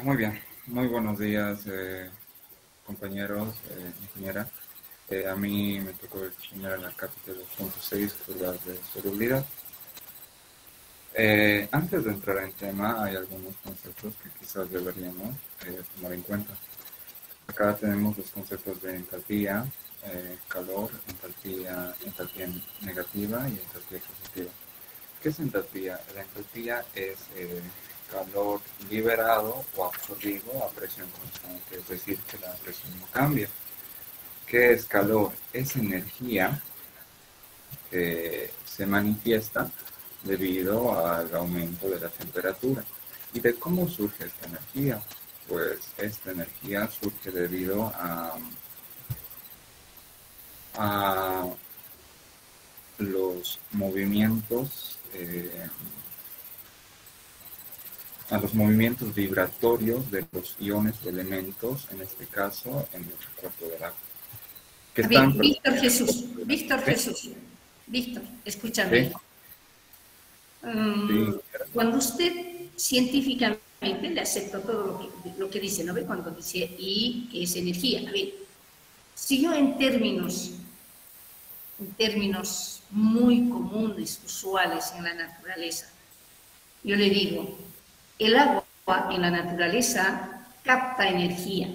Muy bien, muy buenos días, compañeros, ingeniera. A mí me tocó exponer la cápita 2.6, curvas de solubilidad. Antes de entrar en tema, hay algunos conceptos que quizás deberíamos tomar en cuenta. Acá tenemos los conceptos de entalpía, calor, entalpía negativa y entalpía positiva. ¿Qué es entalpía? La entalpía es calor liberado o absorbido a presión constante, es decir, que la presión no cambia. ¿Qué es calor? Es energía que se manifiesta debido al aumento de la temperatura. ¿Y de cómo surge esta energía? Pues esta energía surge debido a los movimientos vibratorios de los iones o elementos, en este caso en el cuerpo del agua. Que están Víctor Jesús, Víctor, escúchame. ¿Sí? Cuando usted científicamente le acepta todo lo que dice, ¿no ve? Cuando dice I, que es energía. A ver, si yo en términos muy comunes, usuales en la naturaleza, yo le digo, el agua en la naturaleza capta energía.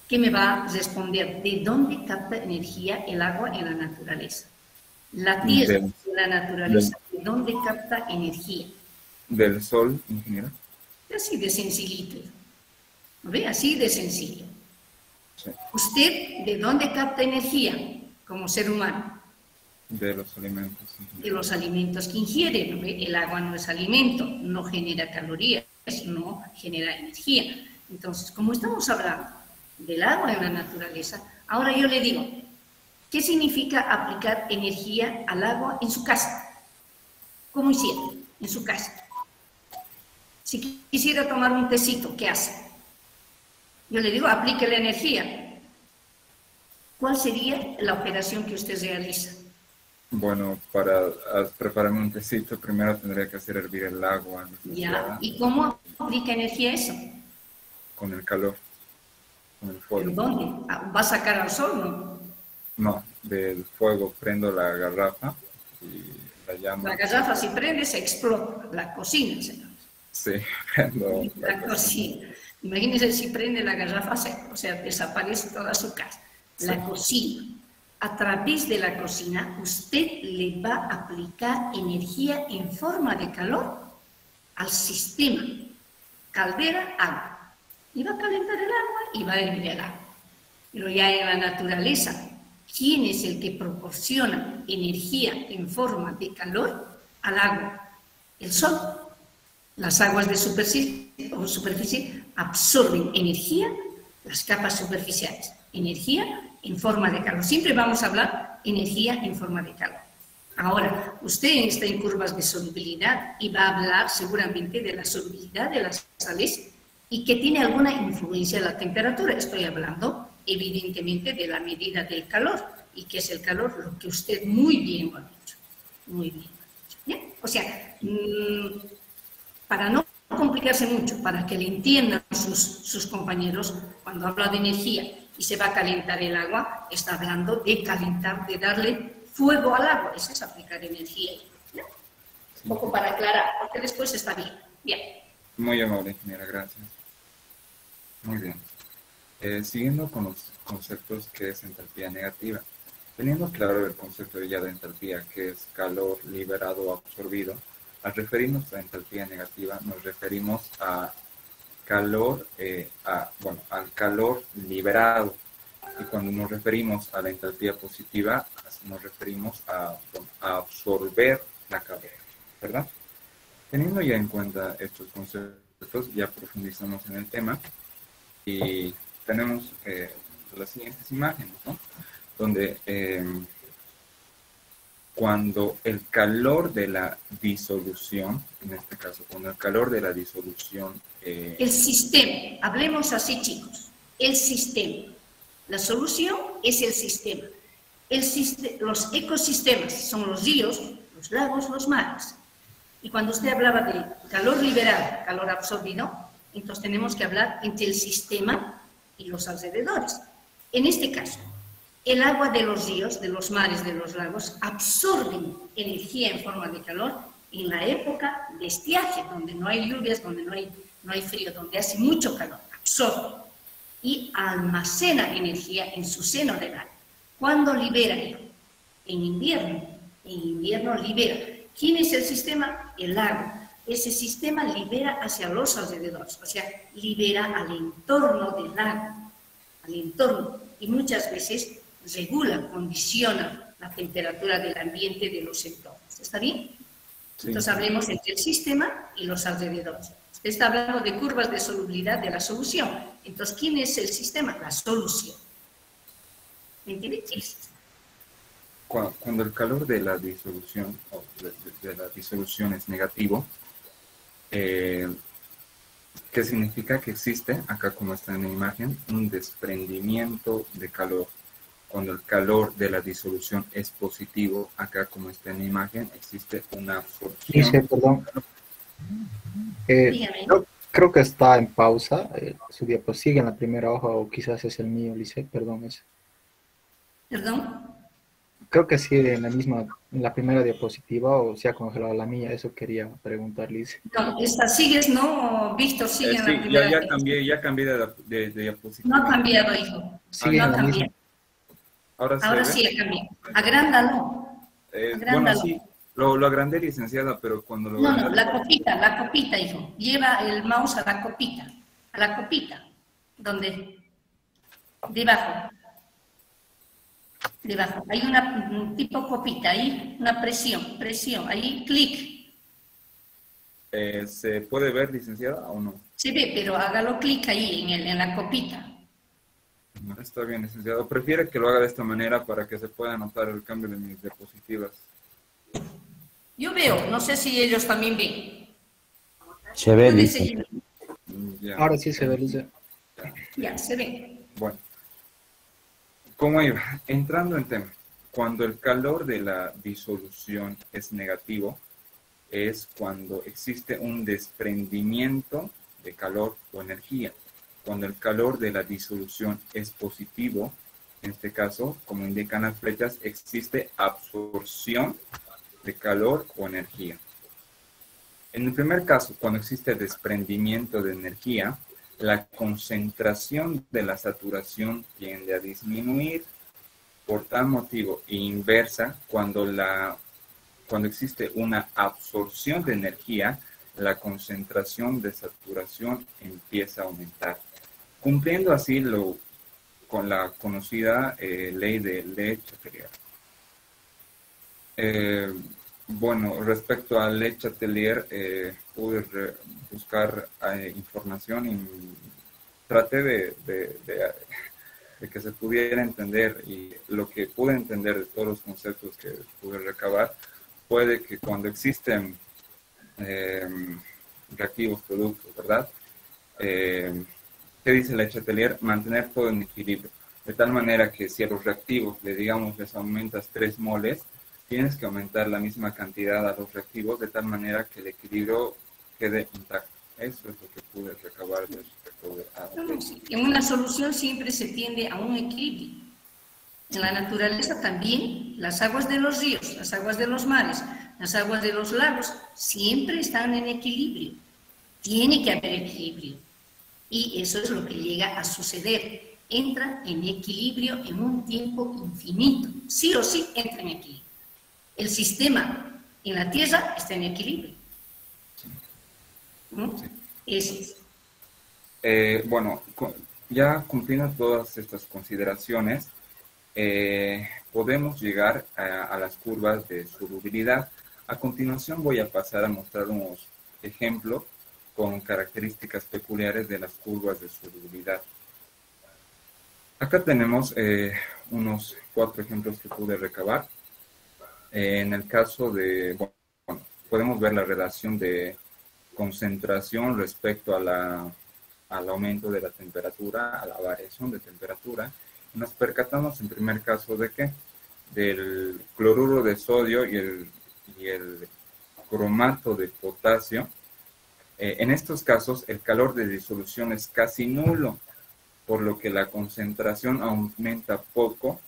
¿Qué me va a responder? ¿De dónde capta energía el agua en la naturaleza? La tierra en la naturaleza, ¿de dónde capta energía? Del sol, ingeniero. Así de sencillito. ¿No ve? Así de sencillo. Sí. ¿Usted de dónde capta energía como ser humano? De los alimentos. Ingeniero. De los alimentos que ingiere. ¿No ve? El agua no es alimento, no genera calorías, no genera energía. Entonces, como estamos hablando del agua en la naturaleza, ahora yo le digo, ¿qué significa aplicar energía al agua en su casa? ¿Cómo hicieron en su casa? Si quisiera tomar un tecito, ¿qué hace? Yo le digo, aplique la energía. ¿Cuál sería la operación que usted realiza? Bueno, para prepararme un tecito, primero tendría que hacer hervir el agua. Ya, ¿y cómo aplica energía eso? Con el calor, con el fuego. ¿Dónde? ¿Va a sacar al sol, no? No, del fuego prendo la garrafa y la llama. La garrafa si prende se explota, la cocina, señor. Sí, prendo la cocina. Imagínense si prende la garrafa, o sea, desaparece toda su casa. La sí. Cocina. A través de la cocina, usted le va a aplicar energía en forma de calor al sistema. Caldera, agua. Y va a calentar el agua y va a hervir el agua. Pero ya en la naturaleza, ¿quién es el que proporciona energía en forma de calor al agua? El sol. Las aguas de superficie absorben energía, las capas superficiales. Energía en forma de calor. Siempre vamos a hablar energía en forma de calor. Ahora, usted está en curvas de solubilidad y va a hablar seguramente de la solubilidad de las sales y que tiene alguna influencia en la temperatura. Estoy hablando, evidentemente, de la medida del calor. ¿Y qué es el calor? Lo que usted muy bien lo ha dicho. Muy bien. ¿Bien? O sea, para no complicarse mucho, para que le entiendan sus compañeros, cuando habla de energía y se va a calentar el agua, está hablando de calentar, de darle fuego al agua. Eso es aplicar energía. ¿No? Sí. Un poco para aclarar, porque después está bien. Bien. Muy amable, ingeniera, gracias. Muy bien. Siguiendo con los conceptos que es entalpía negativa. Teniendo claro el concepto ya de entalpía, que es calor liberado o absorbido, al referirnos a entalpía negativa, nos referimos a calor, al calor liberado. Y cuando nos referimos a la entalpía positiva, nos referimos a absorber la calor, ¿verdad? Teniendo ya en cuenta estos conceptos, ya profundizamos en el tema y tenemos las siguientes imágenes, ¿no? Donde cuando el calor de la disolución, en este caso, cuando el calor de la disolución... el sistema, hablemos así, chicos, el sistema. La solución es el sistema. Los ecosistemas son los ríos, los lagos, los mares. Y cuando usted hablaba de calor liberado, calor absorbido, Entonces tenemos que hablar entre el sistema y los alrededores. En este caso, el agua de los ríos, de los mares, de los lagos, absorben energía en forma de calor en la época de estiaje, donde no hay lluvias, donde no hay frío, donde hace mucho calor, absorben y almacena energía en su seno del agua. ¿Cuándo libera? En invierno libera. ¿Quién es el sistema? El agua. Ese sistema libera hacia los alrededores, o sea, libera al entorno del agua, al entorno, y muchas veces regula, condiciona la temperatura del ambiente de los entornos. ¿Está bien? Sí. Entonces hablemos entre el sistema y los alrededores. Usted está hablando de curvas de solubilidad de la solución. Entonces, ¿quién es el sistema? La solución. ¿Me entiende? Cuando el calor de la disolución o de la disolución es negativo, ¿qué significa? Que existe, acá como está en la imagen, un desprendimiento de calor. Cuando el calor de la disolución es positivo, acá como está en la imagen, existe una absorción. Dice, perdón. No, creo que está en pausa. Su diapositiva sigue en la primera hoja, o quizás es el mío, Lice, perdón. ¿Perdón? Creo que sigue en la misma, en la primera diapositiva, o se ha congelado la mía. Eso quería preguntar, Lice. No, esta sigues, ¿no? Víctor sigue en la primera. Ya cambié de diapositiva. No ha cambiado, hijo. Sigue no en ha la cambiado. misma. Ahora sí ha cambiado. Agrándalo. Bueno, sí, lo agrandé, licenciada, pero cuando lo... No, la copita, hijo. Lleva el mouse a la copita, donde, debajo, hay un tipo copita, ahí, una presión, ahí, clic. ¿Se puede ver, licenciada, o no? Se ve, pero hágalo clic ahí, en la copita. No, está bien, licenciado. Prefiere que lo haga de esta manera para que se pueda notar el cambio de mis diapositivas. Yo veo, no sé si ellos también ven. Se ve, Lice. Ahora sí se ve, Lice. Ya, se ve. Bueno, ¿cómo iba? Entrando en tema, cuando el calor de la disolución es negativo, es cuando existe un desprendimiento de calor o energía. Cuando el calor de la disolución es positivo, en este caso, como indican las flechas, existe absorción de calor o energía. En el primer caso, cuando existe desprendimiento de energía, la concentración de la saturación tiende a disminuir. Por tal motivo, e inversa, cuando existe una absorción de energía, la concentración de saturación empieza a aumentar, cumpliendo así con la conocida ley de Le Chatelier. Bueno, respecto a Le Chatelier, pude buscar información y traté de que se pudiera entender, y lo que pude entender de todos los conceptos que pude recabar fue de que cuando existen reactivos, productos, ¿verdad? ¿Qué dice Le Chatelier? Mantener todo en equilibrio, de tal manera que si a los reactivos les aumentas 3 moles, tienes que aumentar la misma cantidad a los reactivos, de tal manera que el equilibrio quede intacto. Eso es lo que pude recabar respecto de... En una solución siempre se tiende a un equilibrio. En la naturaleza también, las aguas de los ríos, las aguas de los mares, las aguas de los lagos, siempre están en equilibrio. Tiene que haber equilibrio. Y eso es lo que llega a suceder. Entra en equilibrio en un tiempo infinito. Sí o sí entra en equilibrio. El sistema en la Tierra está en equilibrio. ¿No? Sí. Eso es. Bueno, ya cumpliendo todas estas consideraciones, podemos llegar a las curvas de solubilidad. A continuación voy a pasar a mostrar unos ejemplos con características peculiares de las curvas de solubilidad. Acá tenemos unos 4 ejemplos que pude recabar. En el caso de, bueno, podemos ver la relación de concentración respecto al aumento de la temperatura, a la variación de temperatura. Nos percatamos en primer caso de ¿qué? Del cloruro de sodio y el cromato de potasio En estos casos, el calor de disolución es casi nulo, por lo que la concentración aumenta poco,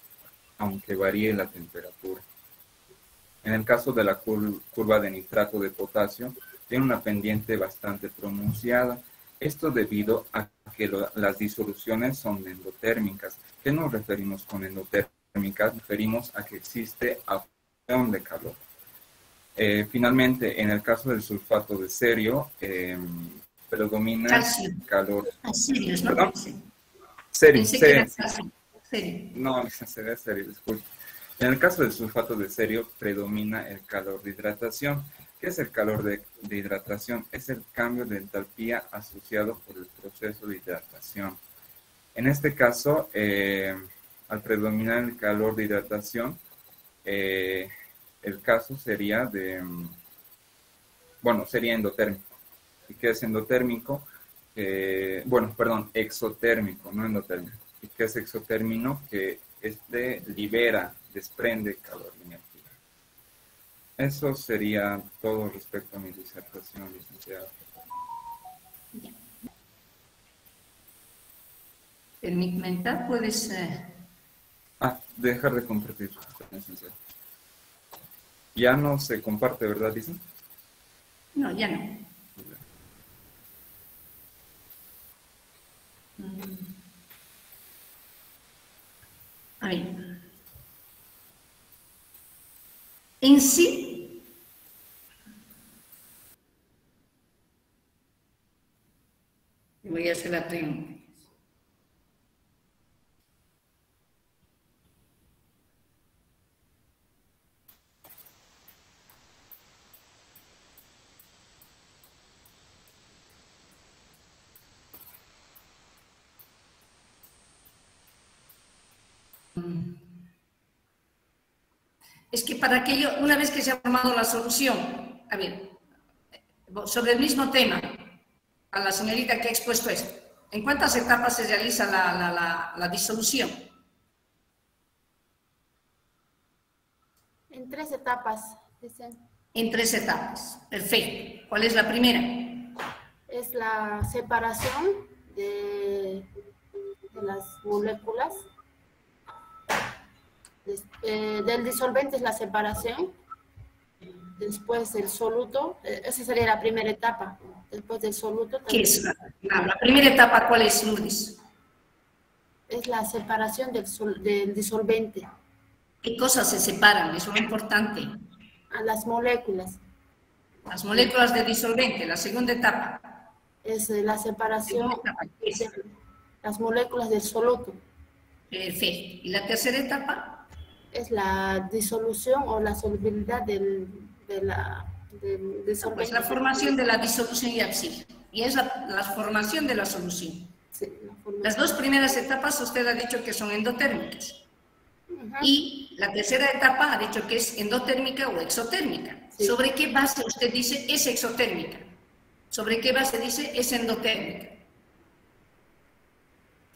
aunque varíe la temperatura. En el caso de la curva de nitrato de potasio, tiene una pendiente bastante pronunciada. Esto debido a que las disoluciones son endotérmicas. ¿Qué nos referimos con endotérmicas? Nos referimos a que existe absorción de calor. Finalmente, en el caso del sulfato de cerio, predomina el calor. Serios, ¿no? ¿Perdón? Serio, Serio. No, sería serio, disculpe. En el caso del sulfato de cerio, predomina el calor de hidratación. ¿Qué es el calor de hidratación? Es el cambio de entalpía asociado por el proceso de hidratación. En este caso, al predominar el calor de hidratación, el caso sería sería endotérmico. ¿Y qué es endotérmico? Exotérmico, no endotérmico. ¿Y qué es exotérmico? Que desprende calor y energía. Eso sería todo respecto a mi disertación, licenciado. Permíteme, puedes... Dejar de compartir, licenciado. Ya no se comparte, ¿verdad, dicen? No, ya no. A ver. En sí, voy a hacer la pregunta. Es que para que yo, una vez que se ha formado la solución, a ver, sobre el mismo tema, a la señorita que ha expuesto esto, ¿en cuántas etapas se realiza la disolución? En 3 etapas, dicen. En 3 etapas, perfecto. ¿Cuál es la primera? Es la separación de las moléculas. Del disolvente es la separación. Después el soluto, esa sería la primera etapa. Después del soluto. ¿Qué es la primera etapa? ¿Cuál es, Lourdes? Es la separación del disolvente. ¿Qué cosas se separan? Eso es lo importante. A las moléculas. Las moléculas de disolvente, la segunda etapa. Es la separación de las moléculas del soluto. Perfecto. ¿Y la tercera etapa? Es la disolución o la solubilidad del disolvente. Pues la formación de la disolución y abscisión. Y es la formación de la solución. Sí, las 2 primeras etapas usted ha dicho que son endotérmicas. Y la tercera etapa ha dicho que es endotérmica o exotérmica. Sí. ¿Sobre qué base usted dice es exotérmica? ¿Sobre qué base dice es endotérmica?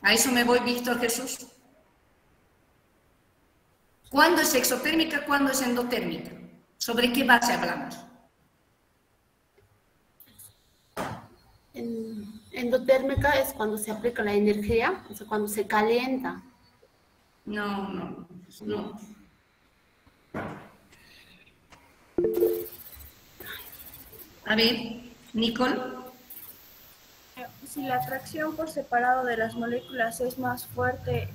A eso me voy, Víctor Jesús. ¿Cuándo es exotérmica? ¿Cuándo es endotérmica? ¿Sobre qué base hablamos? Endotérmica es cuando se aplica la energía, o sea, cuando se calienta. No. A ver, Nicole. Si la atracción por separado de las moléculas es más fuerte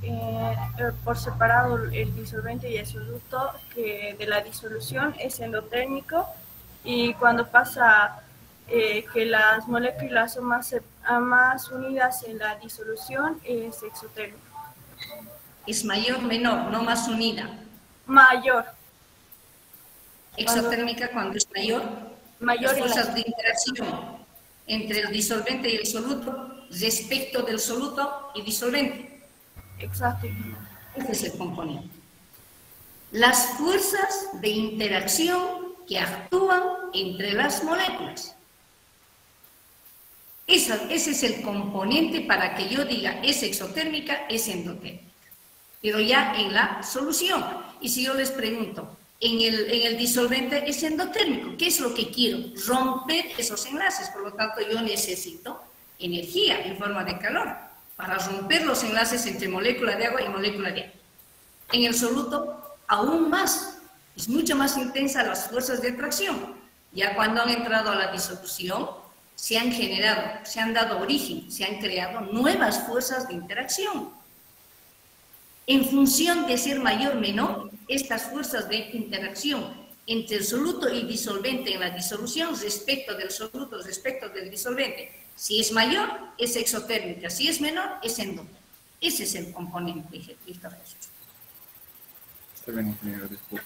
por separado el disolvente y el soluto que de la disolución, es endotérmico, y cuando pasa que las moléculas son más unidas en la disolución, es exotérmico. ¿Es mayor, menor, no más unida? Mayor. Exotérmica cuando es mayor. Mayor. Las fuerzas de interacción entre el disolvente y el soluto respecto del soluto y disolvente. Exacto. Ese es el componente. Las fuerzas de interacción que actúan entre las moléculas. Ese es el componente para que yo diga es exotérmica, es endotérmica. Pero ya en la solución. Y si yo les pregunto, en el disolvente es endotérmico. ¿Qué es lo que quiero? Romper esos enlaces. Por lo tanto, yo necesito energía en forma de calor para romper los enlaces entre molécula de agua y molécula de agua. En el soluto, aún más. Es mucho más intensa las fuerzas de atracción. Ya cuando han entrado a la disolución, se han generado, se han dado origen, se han creado nuevas fuerzas de interacción. En función de ser mayor o menor, estas fuerzas de interacción entre el soluto y disolvente en la disolución respecto del soluto, respecto del disolvente, si es mayor, es exotérmica, si es menor, es endotérmica. Ese es el componente, Víctor Jesús. Está bien, ingeniero, disculpe.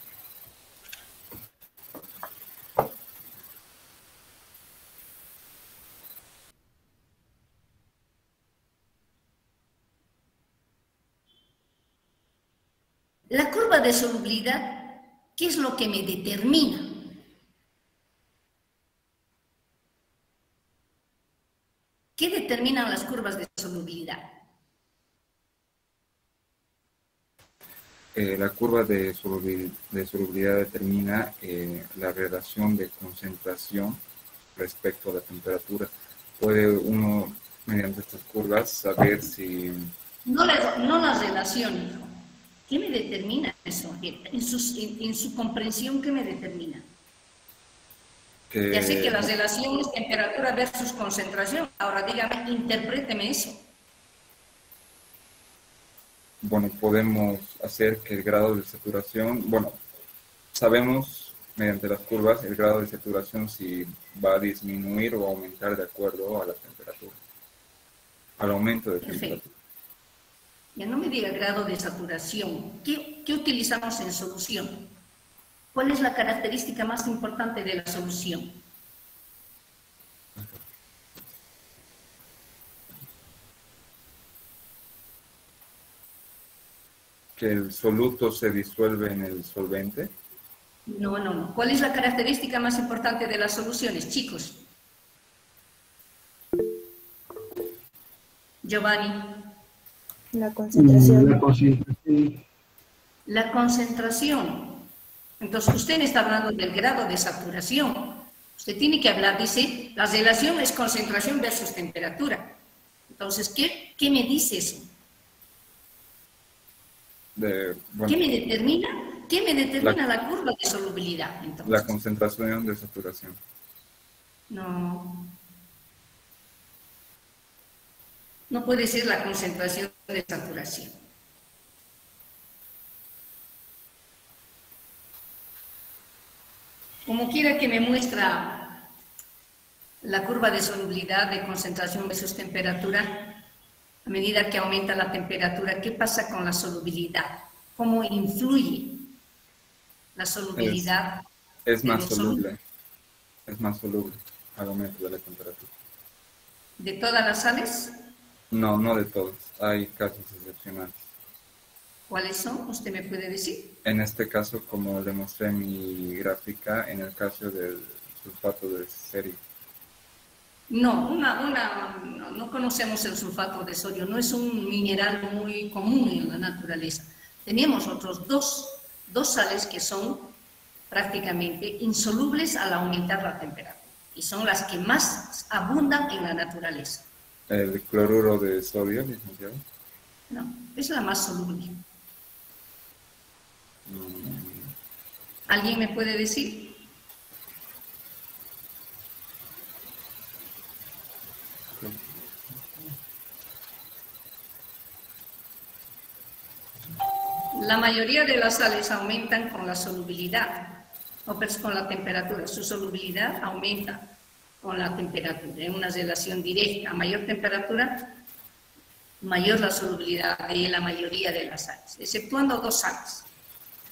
La curva de solubilidad, ¿qué es lo que me determina? ¿Qué determinan las curvas de solubilidad? La curva de solubilidad determina la relación de concentración respecto a la temperatura. Puede uno, mediante estas curvas, saber si... No la relación, hijo. ¿Qué me determina eso? En su comprensión, ¿qué me determina? Ya sé que la relación es temperatura versus concentración. Ahora dígame, interpréteme eso. Bueno, podemos hacer que el grado de saturación, bueno, sabemos mediante las curvas el grado de saturación si va a disminuir o aumentar de acuerdo a la temperatura, al aumento de temperatura. Perfecto. Ya no me diga grado de saturación. ¿Qué utilizamos en solución? ¿Cuál es la característica más importante de la solución? ¿Que el soluto se disuelve en el solvente? No. ¿Cuál es la característica más importante de las soluciones, chicos? Giovanni. La concentración. La concentración. Entonces, usted está hablando del grado de saturación. Usted tiene que hablar, dice, la relación es concentración versus temperatura. Entonces, ¿qué me dice eso? Bueno, ¿Qué me determina? ¿Qué me determina la curva de solubilidad? Entonces? La concentración de saturación. No. No puede ser la concentración de saturación. Como quiera que me muestra la curva de solubilidad de concentración versus temperatura, a medida que aumenta la temperatura, ¿qué pasa con la solubilidad? ¿Cómo influye la solubilidad? Es más soluble. Es más soluble al aumento de la temperatura. ¿De todas las sales? No, no de todas. Hay casos excepcionales. ¿Cuáles son? ¿Usted me puede decir? En este caso, como le mostré en mi gráfica, en el caso del sulfato de sodio. No, no conocemos el sulfato de sodio, no es un mineral muy común en la naturaleza. Tenemos otros dos sales que son prácticamente insolubles al aumentar la temperatura y son las que más abundan en la naturaleza. ¿El cloruro de sodio, licenciado? No, es la más soluble. ¿Alguien me puede decir? La mayoría de las sales aumentan con la solubilidad, o con la temperatura. Su solubilidad aumenta con la temperatura, en una relación directa. A mayor temperatura, mayor la solubilidad de la mayoría de las sales, exceptuando dos sales,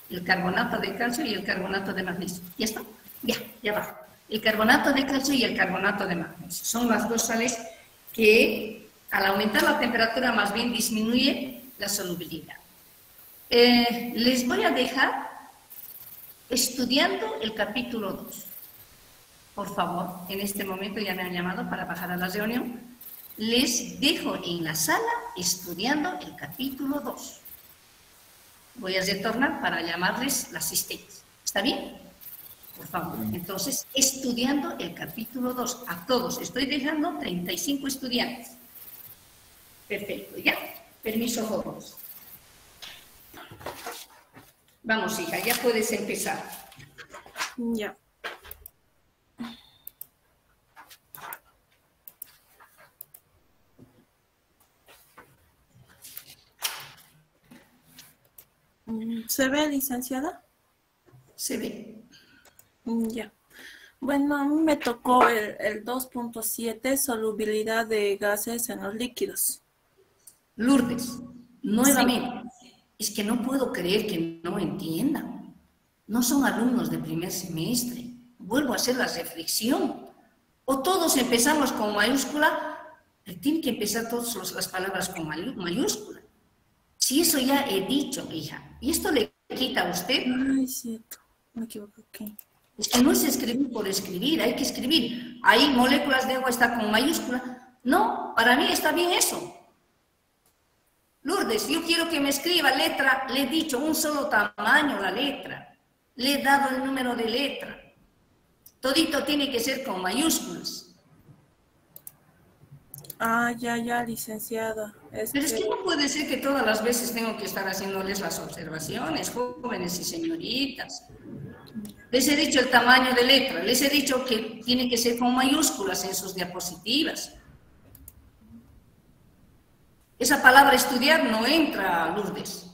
el carbonato de calcio y el carbonato de magnesio. ¿Ya está? Ya va. El carbonato de calcio y el carbonato de magnesio son las dos sales que al aumentar la temperatura más bien disminuye la solubilidad. Les voy a dejar estudiando el capítulo 2. Por favor, en este momento ya me han llamado para bajar a la reunión. Les dejo en la sala estudiando el capítulo 2. Voy a retornar para llamarles la asistencia. ¿Está bien? Por favor. Entonces, estudiando el capítulo 2, a todos. Estoy dejando 35 estudiantes. Perfecto, ya. Permiso, jóvenes. Vamos, hija, ya puedes empezar. Ya. ¿Se ve, licenciada? Se ve. Ya. Bueno, a mí me tocó el 2.7, solubilidad de gases en los líquidos. Lourdes, nuevamente, es que no puedo creer que no entiendan. No son alumnos de primer semestre. Vuelvo a hacer la reflexión. O todos empezamos con mayúscula, tienen que empezar todas las palabras con mayúscula. Si eso ya he dicho, hija, y esto le quita a usted. Ay, cierto, me equivoqué. Okay. Es que no es escribir por escribir, hay que escribir. Ahí moléculas de agua está con mayúscula. No, para mí está bien eso. Lourdes, yo quiero que me escriba letra, le he dicho un solo tamaño la letra. Le he dado el número de letra. Todito tiene que ser con mayúsculas. Ah, ya, licenciada. Pero es que no puede ser que todas las veces tengo que estar haciéndoles las observaciones, jóvenes y señoritas. Les he dicho el tamaño de letra, les he dicho que tiene que ser con mayúsculas en sus diapositivas. Esa palabra estudiar no entra, Lourdes.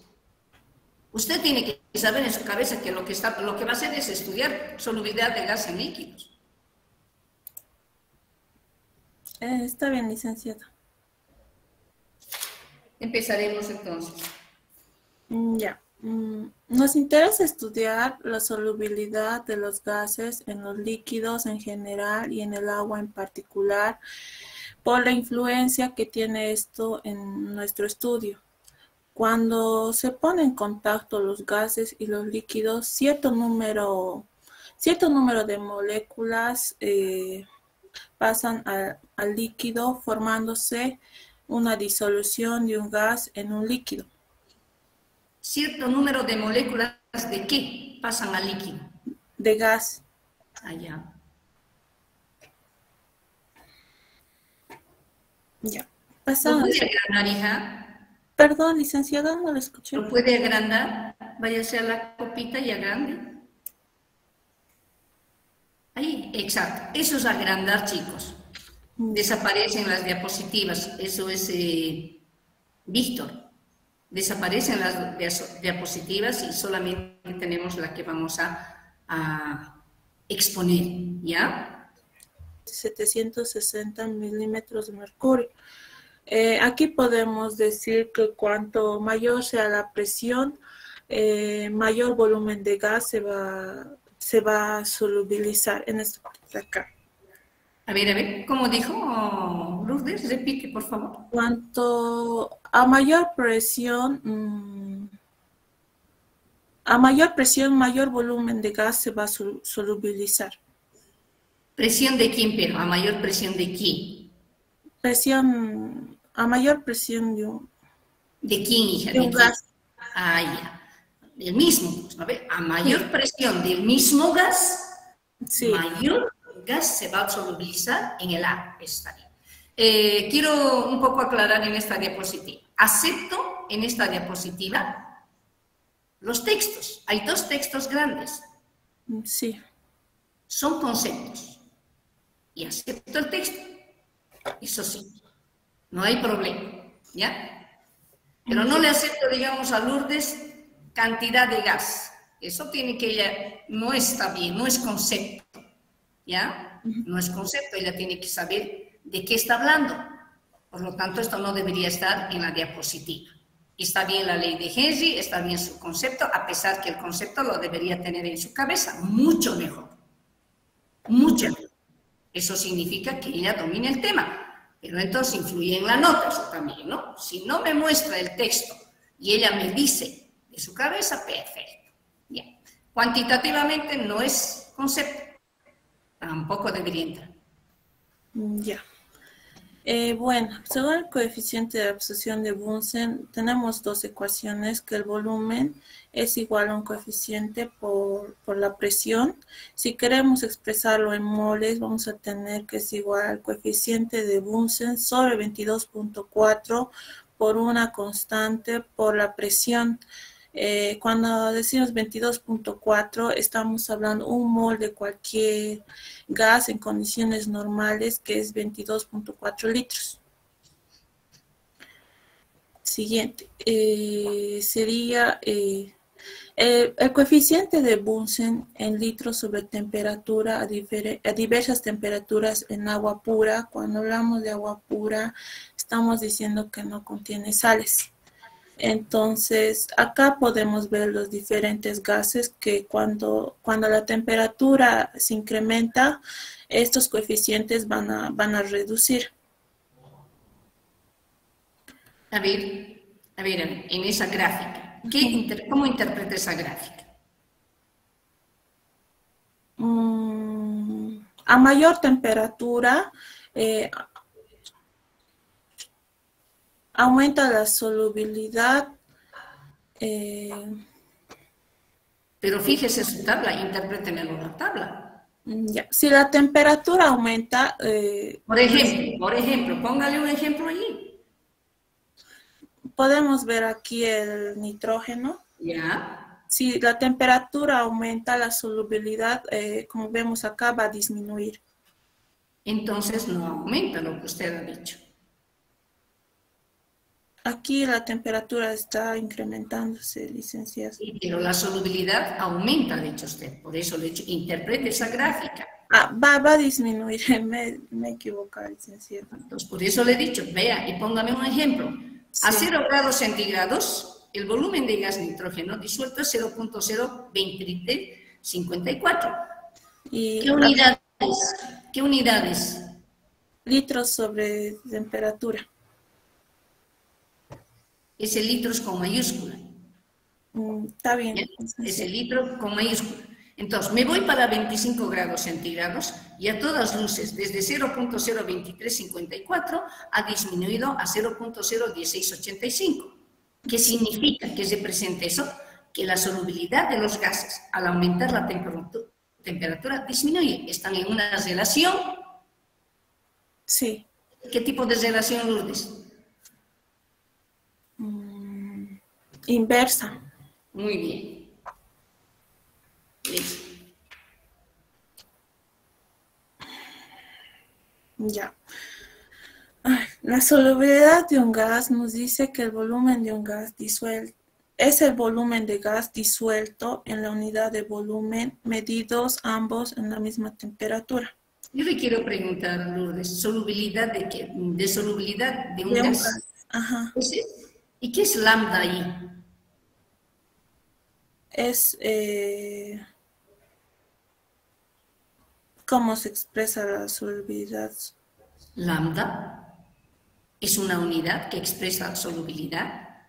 Usted tiene que saber en su cabeza que lo que va a hacer es estudiar solubilidad de gas en líquidos. Está bien, licenciada. Empezaremos entonces. Ya. Nos interesa estudiar la solubilidad de los gases en los líquidos en general y en el agua en particular por la influencia que tiene esto en nuestro estudio. Cuando se ponen en contacto los gases y los líquidos, cierto número de moléculas pasan al líquido formándose una disolución de un gas en un líquido. ¿Cierto número de moléculas de qué pasan al líquido? De gas. Allá. Ya. ¿Lo puede agrandar, hija? Perdón, licenciada, no lo escuché. ¿Lo puede agrandar? Váyase a la copita y agrande. Ahí, exacto. Eso es agrandar, chicos. Desaparecen las diapositivas. Eso es Víctor. Desaparecen las diapositivas y solamente tenemos la que vamos a exponer, ¿ya? 760 milímetros de mercurio. Aquí podemos decir que cuanto mayor sea la presión, mayor volumen de gas se va a solubilizar en esta parte de acá. A ver, ¿cómo dijo Lourdes? Repite, por favor. Cuanto a mayor presión, mayor volumen de gas se va a solubilizar. ¿Presión de quién, pero? ¿A mayor presión de quién? A mayor presión ¿De quién, hija? De un gas. Ah, ya. Del mismo, pues, a ver, a mayor presión del mismo gas, sí, mayor gas se va a solubilizar en el agua. Está bien. Quiero un poco aclarar en esta diapositiva. Acepto en esta diapositiva los textos. Hay dos textos grandes. Sí. Son conceptos. Y acepto el texto. Eso sí. No hay problema. ¿Ya? Pero no le acepto, digamos, a Lourdes cantidad de gas. Eso tiene que ella, no está bien, no es concepto. ¿Ya? No es concepto, ella tiene que saber de qué está hablando. Por lo tanto, esto no debería estar en la diapositiva. Está bien la ley de Henry, está bien su concepto, a pesar que el concepto lo debería tener en su cabeza, mucho mejor. Mucho mejor. Eso significa que ella domina el tema. Pero entonces influye en la nota eso también, ¿no? Si no me muestra el texto y ella me dice de su cabeza, perfecto. Bien. Cuantitativamente no es concepto. Tampoco debería entrar. Ya. Bueno, según el coeficiente de absorción de Bunsen, tenemos dos ecuaciones, que el volumen es igual a un coeficiente por la presión. Si queremos expresarlo en moles, vamos a tener que es igual al coeficiente de Bunsen sobre 22.4 por una constante por la presión. Cuando decimos 22.4, estamos hablando un mol de cualquier gas en condiciones normales, que es 22.4 litros. Siguiente, sería el coeficiente de Bunsen en litros sobre temperatura a diversas temperaturas en agua pura. Cuando hablamos de agua pura, estamos diciendo que no contiene sales. Entonces, acá podemos ver los diferentes gases que cuando la temperatura se incrementa, estos coeficientes van a reducir. A ver, en esa gráfica, ¿cómo interpreta esa gráfica? A mayor temperatura, aumenta la solubilidad. Pero fíjese su tabla, interprétemelo en la tabla. Ya. Si la temperatura aumenta... por ejemplo, póngale un ejemplo allí. Podemos ver aquí el nitrógeno. Ya. Si la temperatura aumenta, la solubilidad, como vemos acá, va a disminuir. Entonces no aumenta lo que usted ha dicho. Aquí la temperatura está incrementándose, licenciada. Sí, pero la solubilidad aumenta, ha dicho usted. Por eso le he dicho, interprete esa gráfica. Va a disminuir, me he equivocado, licenciada. Entonces, por eso le he dicho, vea y póngame un ejemplo. Sí. A 0 grados centígrados, el volumen de gas nitrógeno disuelto es 0.02354. ¿Qué unidades? ¿Qué unidades? Litros sobre temperatura. Ese litros con mayúscula. Está bien. Ese litro con mayúscula. Entonces, me voy para 25 grados centígrados y a todas luces, desde 0.02354 ha disminuido a 0.01685. ¿Qué significa que representa eso? Que la solubilidad de los gases, al aumentar la temperatura, disminuye. Están en una relación. Sí. ¿Qué tipo de relación, Lourdes? Inversa. Muy bien. Listo. Ya. La solubilidad de un gas nos dice que el volumen de un gas disuelto es el volumen de gas disuelto en la unidad de volumen, medidos ambos en la misma temperatura. Yo le quiero preguntar, Lourdes, ¿solubilidad de qué? ¿De solubilidad de un gas? Ajá. ¿Y qué es lambda ahí? Es cómo se expresa la solubilidad. Lambda es una unidad que expresa solubilidad.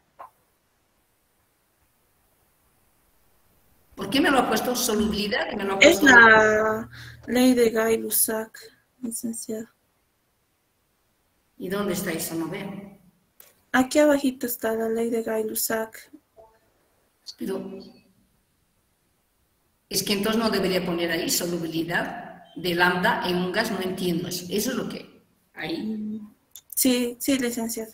¿Por qué me lo ha puesto solubilidad? Es la ley de Gay-Lussac, licenciado. ¿Y dónde está eso? No veo. Aquí abajito está la ley de Gay-Lussac. Pero es que entonces no debería poner ahí solubilidad de lambda en un gas, no entiendo eso. Eso es lo que ahí. Sí, licenciado.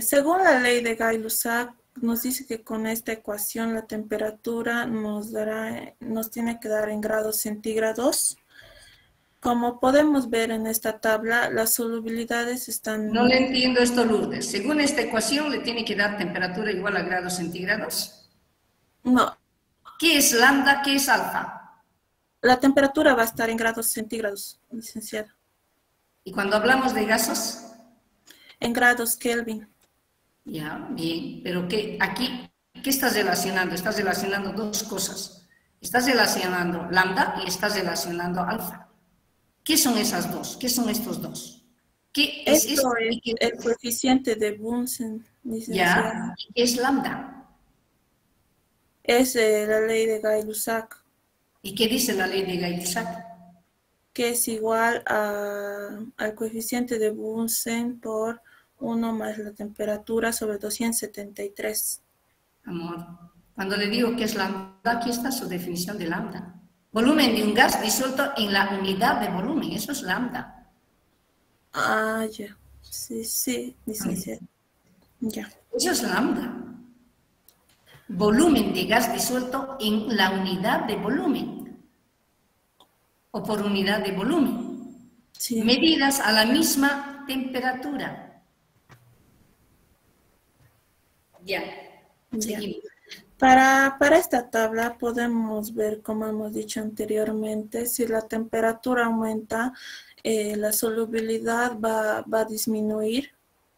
Según la ley de Gay-Lussac, nos dice que con esta ecuación la temperatura nos tiene que dar en grados centígrados. Como podemos ver en esta tabla, las solubilidades están... No le entiendo esto, Lourdes. Según esta ecuación, ¿le tiene que dar temperatura igual a grados centígrados? No. ¿Qué es lambda? ¿Qué es alfa? La temperatura va a estar en grados centígrados, licenciada. ¿Y cuando hablamos de gases? En grados Kelvin. Ya, bien. Pero aquí, ¿qué estás relacionando? Estás relacionando dos cosas. Estás relacionando lambda y estás relacionando alfa. ¿Qué son esas dos? ¿Qué son estos dos? ¿Qué es esto? Es el coeficiente de Bunsen, licenciada. Ya, ¿qué es lambda? Es la ley de Gay-Lussac. ¿Y qué dice la ley de Gay-Lussac? Que es igual al coeficiente de Bunsen por 1 más la temperatura sobre 273. Amor, cuando le digo que es lambda, aquí está su definición de lambda. Volumen de un gas disuelto en la unidad de volumen, eso es lambda. Ah, ya. Sí, sí, licenciada. Ya. Eso es lambda. Volumen de gas disuelto en la unidad de volumen. O por unidad de volumen. Sí. Medidas a la misma temperatura. Ya. Seguimos. Para esta tabla podemos ver, como hemos dicho anteriormente, si la temperatura aumenta, la solubilidad va a disminuir.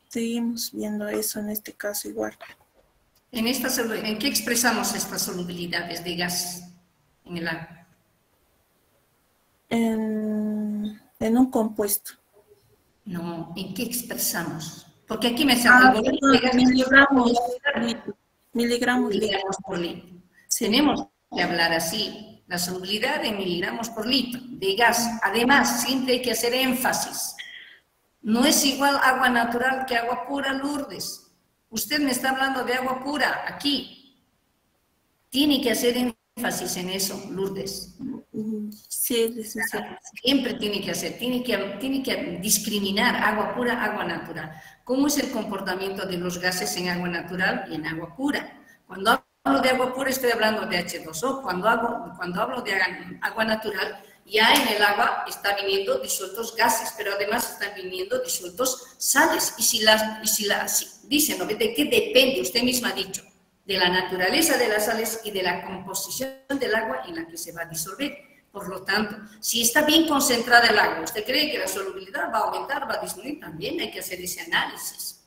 Seguimos viendo eso en este caso igual. ¿En qué expresamos estas solubilidades de gas en el agua? En un compuesto. No, ¿en qué expresamos? Porque aquí me sale el volumen de gas miligramos por litro. Sí. Tenemos que hablar así, la solubilidad en miligramos por litro de gas. Además, siempre hay que hacer énfasis. No es igual agua natural que agua pura, Lourdes. Usted me está hablando de agua pura aquí. Tiene que hacer énfasis en eso, Lourdes. Sí, licenciada. Siempre tiene que hacer, tiene que discriminar agua pura, agua natural. ¿Cómo es el comportamiento de los gases en agua natural y en agua pura? Cuando hablo de agua pura estoy hablando de H2O. Cuando hablo de agua natural, ya en el agua están viniendo disueltos gases, pero además están viniendo disueltos sales. Dicen, ¿no? ¿De qué depende? Usted misma ha dicho, de la naturaleza de las sales y de la composición del agua en la que se va a disolver. Por lo tanto, si está bien concentrada el agua, ¿usted cree que la solubilidad va a aumentar, va a disminuir? También hay que hacer ese análisis.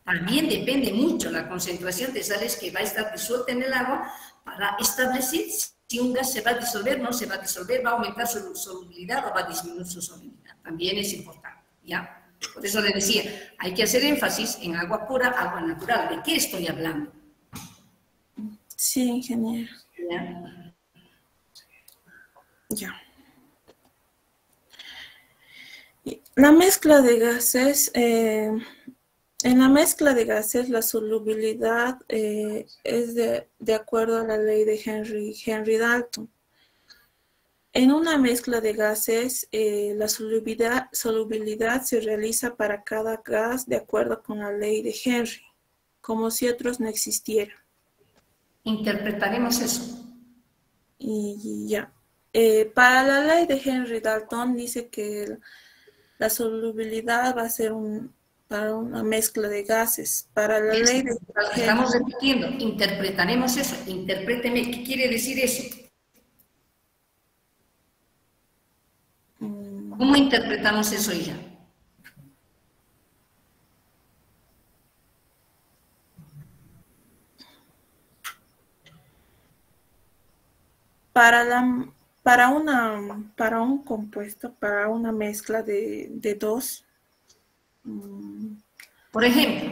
También depende mucho la concentración de sales que va a estar disuelta en el agua para establecer si un gas se va a disolver, no se va a disolver, va a aumentar su solubilidad o va a disminuir su solubilidad. También es importante, ¿ya? Por eso le decía, hay que hacer énfasis en agua pura, agua natural. ¿De qué estoy hablando? Sí, ingeniero. ¿Ya? Ya. La mezcla de gases, en la mezcla de gases la solubilidad es de acuerdo a la ley de Henry Dalton. En una mezcla de gases, la solubilidad se realiza para cada gas de acuerdo con la ley de Henry, como si otros no existieran. Interpretaremos eso. Y ya. Para la ley de Henry Dalton dice que la solubilidad va a ser para una mezcla de gases. Para la ley de Estamos repitiendo, interpretaremos eso. Interpréteme, ¿qué quiere decir eso? ¿Cómo interpretamos eso ella? Para un compuesto, para una mezcla de dos. Por ejemplo,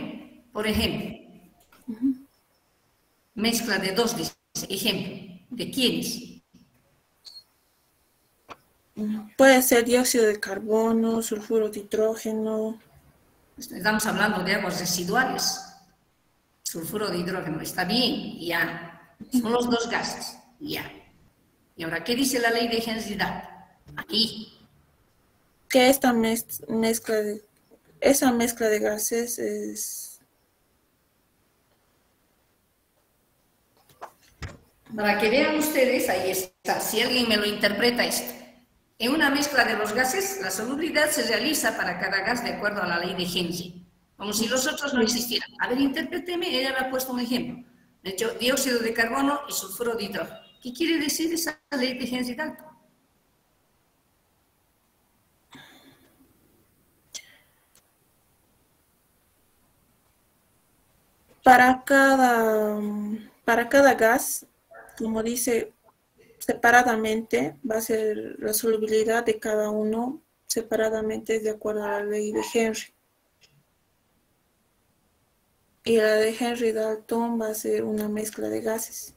mezcla de dos, dice, ejemplo, ¿de quiénes? Puede ser dióxido de carbono, sulfuro de hidrógeno. Estamos hablando de aguas residuales. Sulfuro de hidrógeno, está bien, ya. Son los dos gases, ya. Y ahora, ¿qué dice la ley de Henry Dalton? Aquí. Que esa mezcla de gases es... Para que vean ustedes, ahí está, si alguien me lo interpreta esto. En una mezcla de los gases, la solubilidad se realiza para cada gas de acuerdo a la ley de Henry, como si los otros no existieran. A ver, interpréteme, ella me ha puesto un ejemplo. De hecho, dióxido de carbono y sulfuro de hidrógeno. ¿Qué quiere decir esa ley de Henry Dalton? Para cada gas, como dice, separadamente va a ser la solubilidad de cada uno separadamente de acuerdo a la ley de Henry. Y la de Henry Dalton va a ser una mezcla de gases.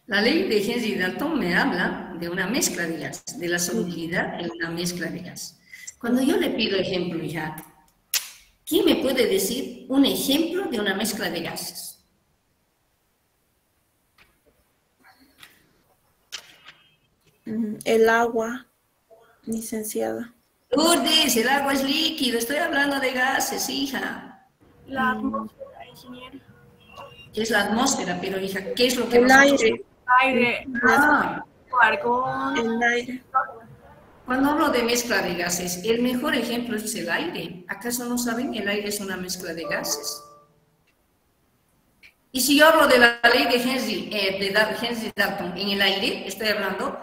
La ley de Henry-Dalton me habla de una mezcla de gases, de la solubilidad en una mezcla de gases. Cuando yo le pido ejemplo, hija, ¿quién me puede decir un ejemplo de una mezcla de gases? El agua, licenciada. Lourdes, el agua es líquido, estoy hablando de gases, hija. La atmósfera, ingeniero. ¿Qué es la atmósfera? Pero, hija, ¿qué es lo que El nosotros... aire. Aire, Ah, argón. El aire. cuando hablo de mezcla de gases, el mejor ejemplo es el aire. ¿Acaso no saben? El aire es una mezcla de gases. Y si yo hablo de la ley de Henry-Dalton en el aire, estoy hablando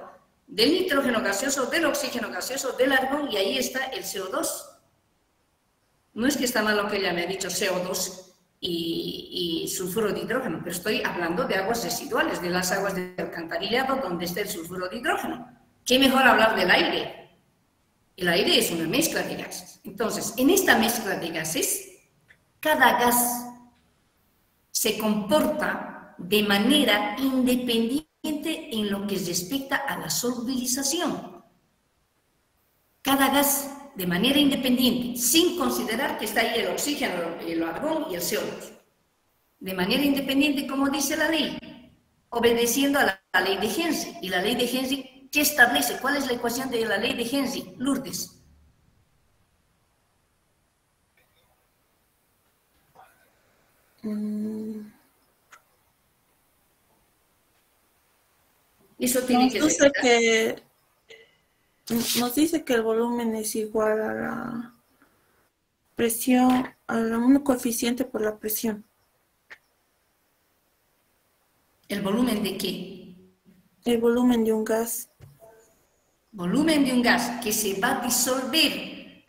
del nitrógeno gaseoso, del oxígeno gaseoso, del argón, y ahí está el CO2. No es que está mal lo que ella me ha dicho, CO2 y sulfuro de hidrógeno, pero estoy hablando de aguas residuales, de las aguas de alcantarillado donde está el sulfuro de hidrógeno. ¿Qué mejor hablar del aire? El aire es una mezcla de gases. Entonces, en esta mezcla de gases, cada gas se comporta de manera independiente en lo que respecta a la solubilización. Cada gas de manera independiente, sin considerar que está ahí el oxígeno, el argón y el CO2. De manera independiente, como dice la ley, obedeciendo a la ley de Henry. Y la ley de Henry, ¿qué establece? ¿Cuál es la ecuación de la ley de Henry? Lourdes. Eso tiene que ser. Nos dice que el volumen es igual a la presión, a un coeficiente por la presión. ¿El volumen de qué? El volumen de un gas. Volumen de un gas que se va a disolver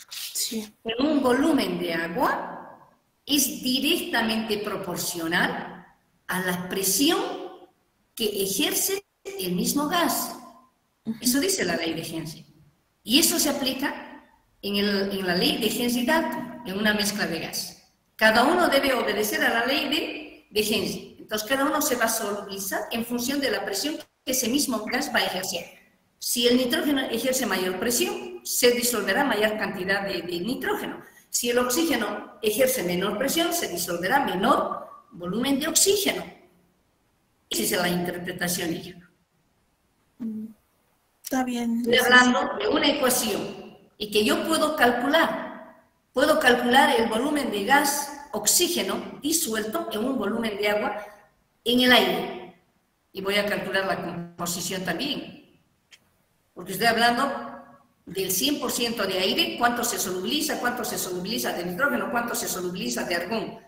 en un volumen de agua es directamente proporcional a la presión que ejerce el mismo gas. Eso dice la ley de Henry. Y eso se aplica en la ley de Henry-Dalton, en una mezcla de gas. Cada uno debe obedecer a la ley de Henry. Entonces, cada uno se va a solubilizar en función de la presión que ese mismo gas va a ejercer. Si el nitrógeno ejerce mayor presión, se disolverá mayor cantidad de nitrógeno. Si el oxígeno ejerce menor presión, se disolverá menor volumen de oxígeno. Esa es la interpretación, hija. Está bien. Estoy hablando de una ecuación y que yo puedo calcular. Puedo calcular el volumen de gas oxígeno disuelto en un volumen de agua en el aire. Y voy a calcular la composición también. Porque estoy hablando del 100% de aire, cuánto se solubiliza de nitrógeno, cuánto se solubiliza de argón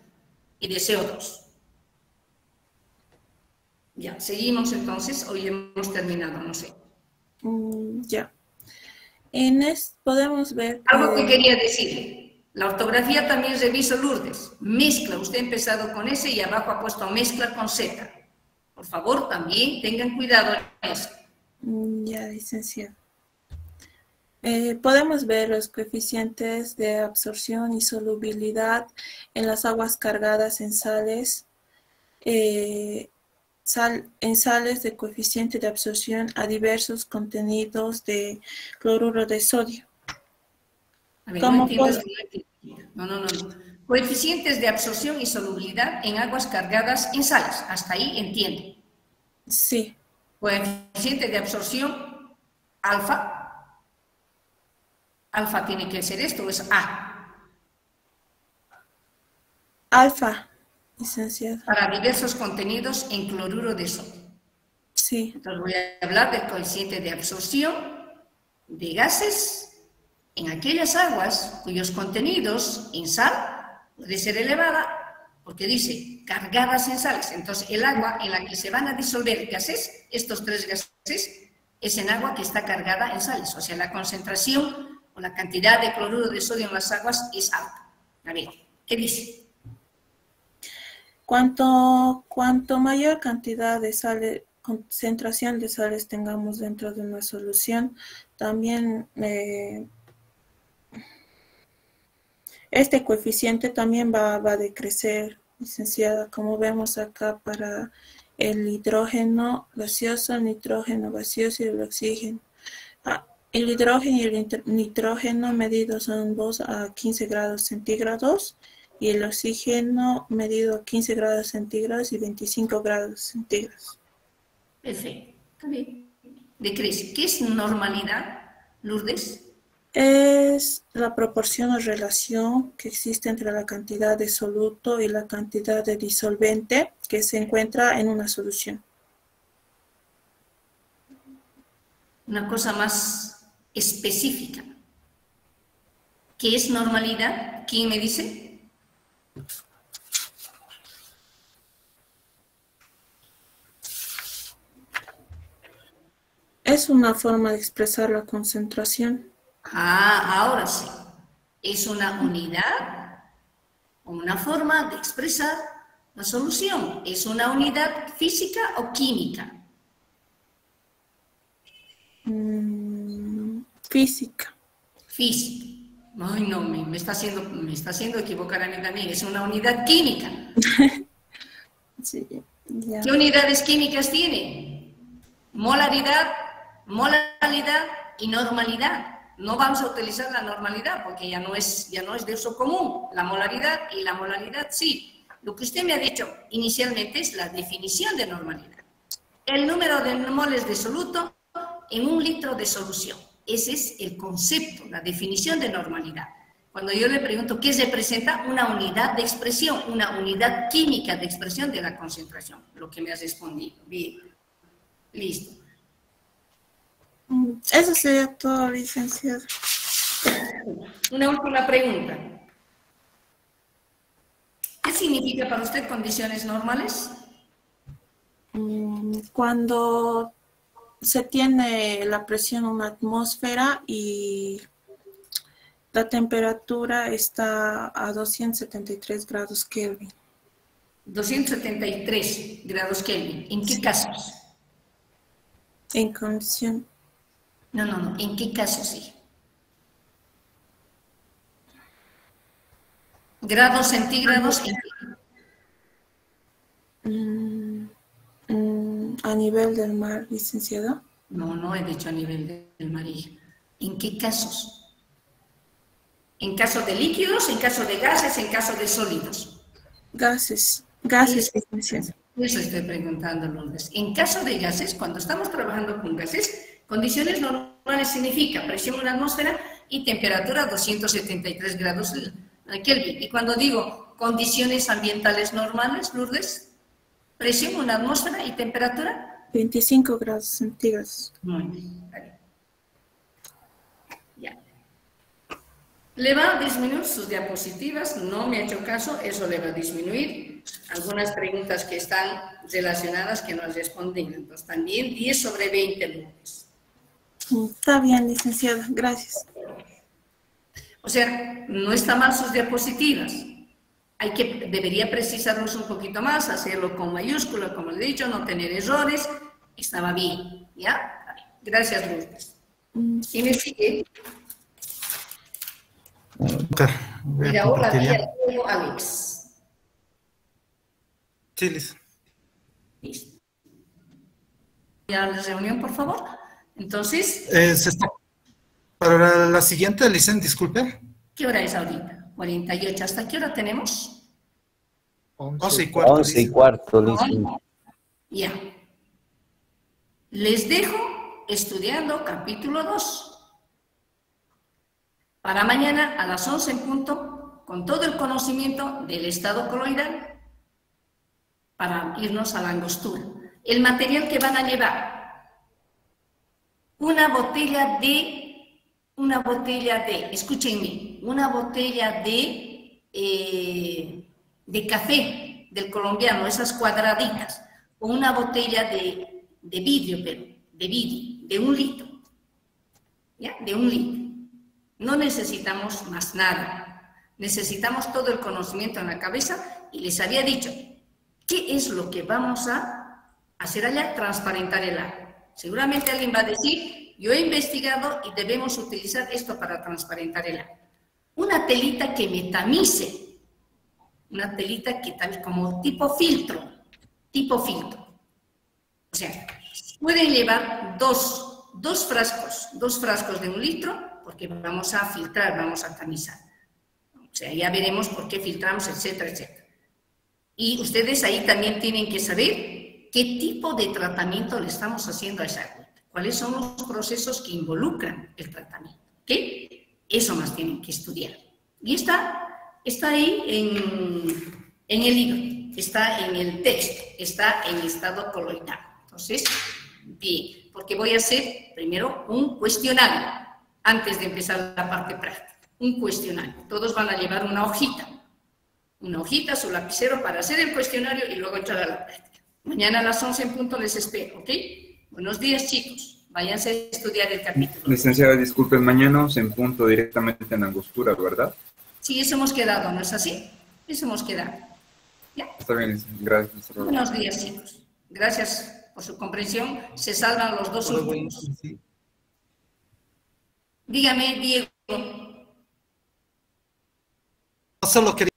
y de CO2. Ya, seguimos entonces, hoy hemos terminado, no sé. Ya. Podemos ver algo que quería decirle. La ortografía también reviso, Lourdes. Mezcla, usted ha empezado con S y abajo ha puesto mezcla con Z. Por favor, también tengan cuidado en eso. Ya, licenciado. Podemos ver los coeficientes de absorción y solubilidad en las aguas cargadas en sales. En sales de coeficiente de absorción a diversos contenidos de cloruro de sodio. A ver, no. Coeficientes de absorción y solubilidad en aguas cargadas en sales. Hasta ahí entiende. Sí. Coeficiente de absorción alfa. Alfa tiene que ser esto, o es A. Alfa, licenciado. Para diversos contenidos en cloruro de sodio. Sí. Entonces voy a hablar del coeficiente de absorción de gases en aquellas aguas cuyos contenidos en sal puede ser elevada, porque dice cargadas en sales. Entonces el agua en la que se van a disolver gases, estos tres gases, es en agua que está cargada en sales. O sea, la concentración o la cantidad de cloruro de sodio en las aguas es alta. A ver, ¿qué dice? Cuanto mayor cantidad de sales, concentración de sales tengamos dentro de una solución, también este coeficiente también va a decrecer, licenciada, como vemos acá para el hidrógeno gaseoso, el nitrógeno gaseoso y el oxígeno. El hidrógeno y el nitrógeno medidos son 2 a 15 grados centígrados y el oxígeno medido a 15 grados centígrados y 25 grados centígrados. Perfecto, está bien. De Cris, ¿qué es normalidad, Lourdes? Es la proporción o relación que existe entre la cantidad de soluto y la cantidad de disolvente que se encuentra en una solución. Una cosa más específica. ¿Qué es normalidad? ¿Quién me dice? Es una forma de expresar la concentración. Ahora sí. Es una unidad o una forma de expresar la solución. ¿Es una unidad física o química? Física. Física. Ay, no, me está haciendo equivocar a mí también. Es una unidad química. Sí, ya. ¿Qué unidades químicas tiene? Molaridad y normalidad. No vamos a utilizar la normalidad porque ya no es de uso común. La molaridad sí. Lo que usted me ha dicho inicialmente es la definición de normalidad. El número de moles de soluto en 1 litro de solución. Ese es el concepto, la definición de normalidad. Cuando yo le pregunto qué representa, una unidad de expresión, una unidad química de expresión de la concentración, lo que me has respondido. Bien, listo. Eso sería todo, licenciado. Una última pregunta. ¿Qué significa para usted condiciones normales? Cuando se tiene la presión en una atmósfera y la temperatura está a 273 grados Kelvin. 273 grados Kelvin. ¿En qué casos? En condición. No. ¿En qué casos sí? Grados centígrados. A nivel del mar, licenciada. No he dicho a nivel del mar. ¿En qué casos? ¿En caso de líquidos, en caso de gases, en caso de sólidos? Gases, licenciada. Eso estoy preguntando, Lourdes. En caso de gases, cuando estamos trabajando con gases, condiciones normales significa presión en la atmósfera y temperatura 273 grados Kelvin. Y cuando digo condiciones ambientales normales, Lourdes, presión en la atmósfera y temperatura 25 grados centígrados. Muy bien, vale. Ya. Le va a disminuir sus diapositivas, no me ha hecho caso, eso le va a disminuir. Algunas preguntas que están relacionadas que no has respondido. Entonces también 10 sobre 20 lunes. Está bien, licenciada, gracias. O sea, no está mal sus diapositivas. Debería precisarnos un poquito más, hacerlo con mayúscula, como le he dicho, no tener errores. Estaba bien, ¿ya? Gracias, Lourdes. ¿Y me sigue? Mira, ahora tengo Alex. Sí, Liz. Listo. ¿Ya la reunión, por favor? Entonces... Para la siguiente, Licen, disculpe. ¿Qué hora es ahorita? 48. ¿Hasta qué hora tenemos? 11:15. 11:15, Licen. Ya. Les dejo estudiando capítulo 2. Para mañana a las 11 en punto, con todo el conocimiento del estado coloidal, para irnos a la angostura. El material que van a llevar, una botella de, escúchenme, una botella de café del colombiano, esas cuadraditas, o una botella de vidrio, de 1 litro, ¿ya? De 1 litro. No necesitamos más nada, necesitamos todo el conocimiento en la cabeza y les había dicho, ¿qué es lo que vamos a hacer allá? Transparentar el agua. Seguramente alguien va a decir, yo he investigado y debemos utilizar esto para transparentar el agua. Una telita que me tamice, una telita que tamice como tipo filtro, O sea, pueden llevar dos frascos de 1 litro, porque vamos a filtrar, vamos a tamizar. O sea, ya veremos por qué filtramos, etcétera, etcétera. Y ustedes ahí también tienen que saber qué tipo de tratamiento le estamos haciendo a esa agüita. Cuáles son los procesos que involucran el tratamiento. ¿Ok? Eso más tienen que estudiar. Y está ahí en el libro, está en el texto, está en estado coloidal. Entonces, bien, porque voy a hacer primero un cuestionario antes de empezar la parte práctica. Un cuestionario. Todos van a llevar una hojita, su lapicero para hacer el cuestionario y luego entrar a la práctica. Mañana a las 11 en punto les espero, ¿ok? Buenos días, chicos. Váyanse a estudiar el capítulo. Licenciada, disculpen, mañana en punto directamente en Angostura, ¿verdad? Sí, eso hemos quedado, ¿no es así? Eso hemos quedado. ¿Ya? Está bien, gracias. Buenos días, chicos. Gracias por su comprensión. Se salvan los 2 últimos. Dígame, Diego. Solo quería